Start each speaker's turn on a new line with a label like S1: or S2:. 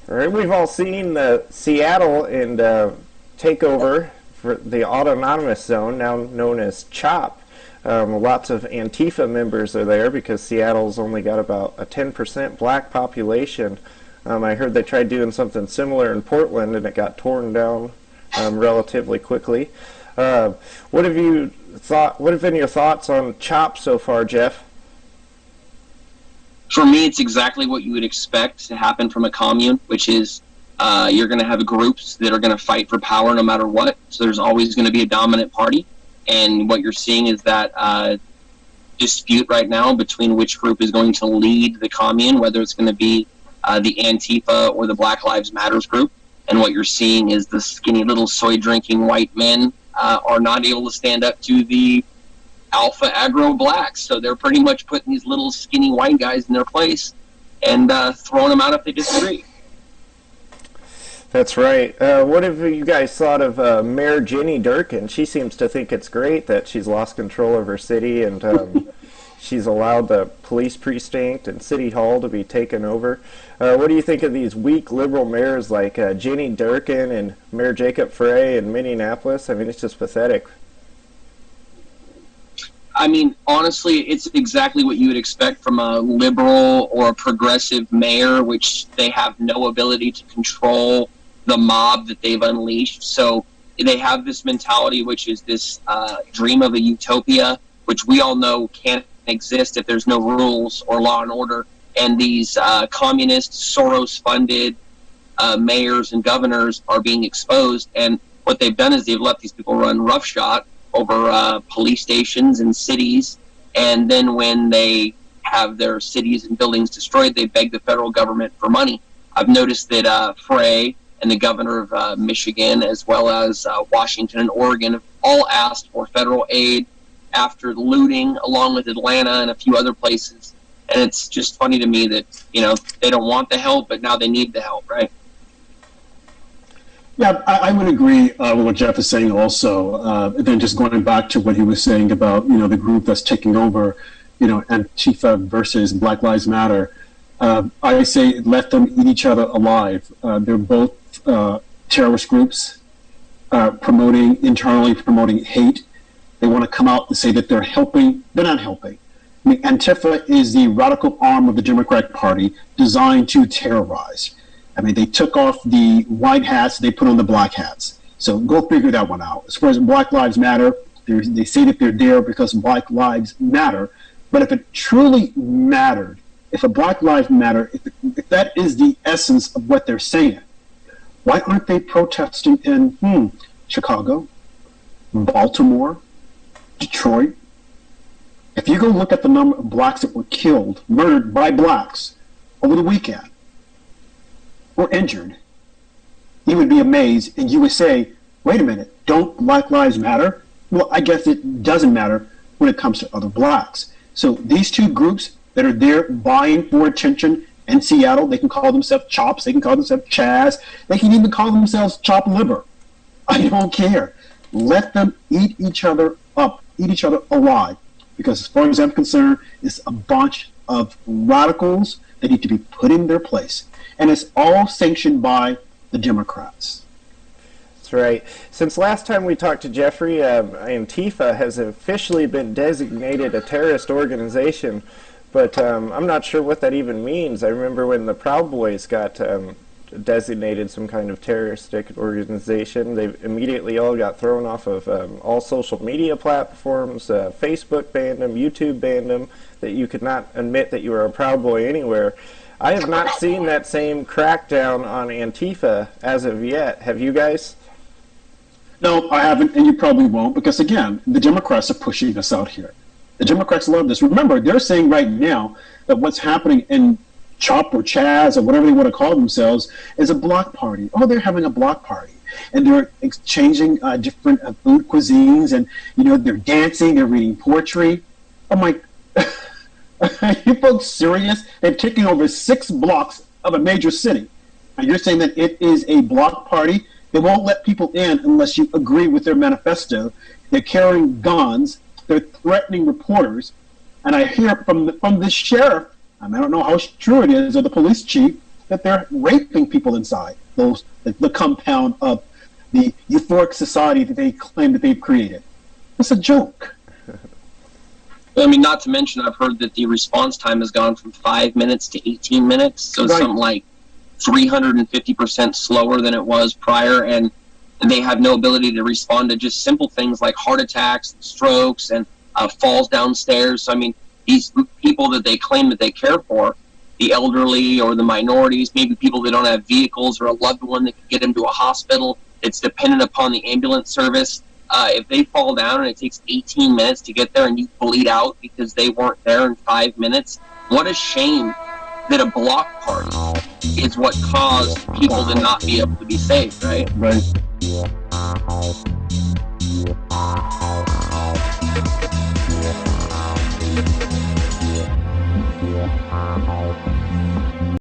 S1: All right, we've all seen the Seattle and takeover for the autonomous zone, now known as CHOP. Lots of Antifa members are there because Seattle's only got about a 10% black population. I heard they tried doing something similar in Portland and it got torn down relatively quickly. What have you thought? What have been your thoughts on CHOP so far, Jeff?
S2: For me, it's exactly what you would expect to happen from a commune, which is you're going to have groups that are going to fight for power no matter what. So there's always going to be a dominant party. And what you're seeing is that dispute right now between which group is going to lead the commune, whether it's going to be the Antifa or the Black Lives Matters group. And what you're seeing is the skinny little soy-drinking white men are not able to stand up to the alpha aggro blacks. So they're pretty much putting these little skinny white guys in their place and throwing them out if they disagree.
S1: That's right. What have you guys thought of Mayor Jenny Durkan? She seems to think it's great that she's lost control of her city and she's allowed the police precinct and city hall to be taken over. What do you think of these weak liberal mayors like Jenny Durkan and Mayor Jacob Frey in Minneapolis? I mean, it's just pathetic.
S2: I mean, honestly, it's exactly what you would expect from a liberal or a progressive mayor, which they have no ability to control the mob that they've unleashed. So they have this mentality, which is this dream of a utopia, which we all know can't exist if there's no rules or law and order. And these communist, Soros-funded mayors and governors are being exposed. And what they've done is they've let these people run roughshod over police stations and cities. And then when they have their cities and buildings destroyed, they beg the federal government for money. I've noticed that Frey and the governor of Michigan, as well as Washington and Oregon, have all asked for federal aid after looting, along with Atlanta and a few other places. And it's just funny to me that, you know, they don't want the help, but now they need the help, right?
S3: Yeah, I would agree with what Jeff is saying also. Then just going back to what he was saying about, you know, the group that's taking over, you know, Antifa versus Black Lives Matter. I say let them eat each other alive. They're both terrorist groups internally promoting hate. They want to come out and say that they're helping. They're not helping. I mean, Antifa is the radical arm of the Democratic Party designed to terrorize. I mean, they took off the white hats, they put on the black hats. So go figure that one out. As far as Black Lives Matter, they say that they're there because Black Lives Matter. But if it truly mattered, if a Black Lives Matter, if that is the essence of what they're saying, why aren't they protesting in Chicago, Baltimore, Detroit? If you go look at the number of blacks that were killed, murdered by blacks over the weekend, or injured, you would be amazed and you would say, wait a minute, don't Black Lives matter? Well, I guess it doesn't matter when it comes to other blacks. So these two groups that are there vying for attention in Seattle, they can call themselves Chops, they can call themselves Chaz, they can even call themselves Chop Liver. I don't care. Let them eat each other up, eat each other alive. Because as far as I'm concerned, it's a bunch of radicals that need to be put in their place. And it's all sanctioned by the Democrats.
S1: That's right. Since last time we talked to Jeffrey, Antifa has officially been designated a terrorist organization, but I'm not sure what that even means. I remember when the Proud Boys got designated some kind of terroristic organization, they immediately all got thrown off of all social media platforms. Facebook banned them, YouTube banned them, that you could not admit that you were a Proud Boy anywhere. I have not seen that same crackdown on Antifa as of yet. Have you guys?
S3: No, I haven't, and you probably won't, because again, the Democrats are pushing us out here. The Democrats love this. Remember, they're saying right now that what's happening in Chop or Chaz or whatever they want to call themselves is a block party. Oh, they're having a block party. And they're exchanging different food cuisines, and, you know, they're dancing, they're reading poetry. I'm like, are you folks serious? They've taken over 6 blocks of a major city. And you're saying that it is a block party? They won't let people in unless you agree with their manifesto. They're carrying guns. They're threatening reporters. And I hear from the sheriff, I don't know how true it is, or the police chief, that they're raping people inside the compound of the euphoric society that they claim that they've created. It's a joke.
S2: I mean, not to mention, I've heard that the response time has gone from 5 minutes to 18 minutes, so it's something like 350% slower than it was prior, and they have no ability to respond to just simple things like heart attacks, strokes, and falls downstairs. So, I mean, these people that they claim that they care for, the elderly or the minorities, maybe people that don't have vehicles or a loved one that can get them to a hospital, it's dependent upon the ambulance service. If they fall down and it takes 18 minutes to get there and you bleed out because they weren't there in 5 minutes, what a shame that a block party is what caused people to not be able to be saved, right?
S3: Right.
S4: Yeah.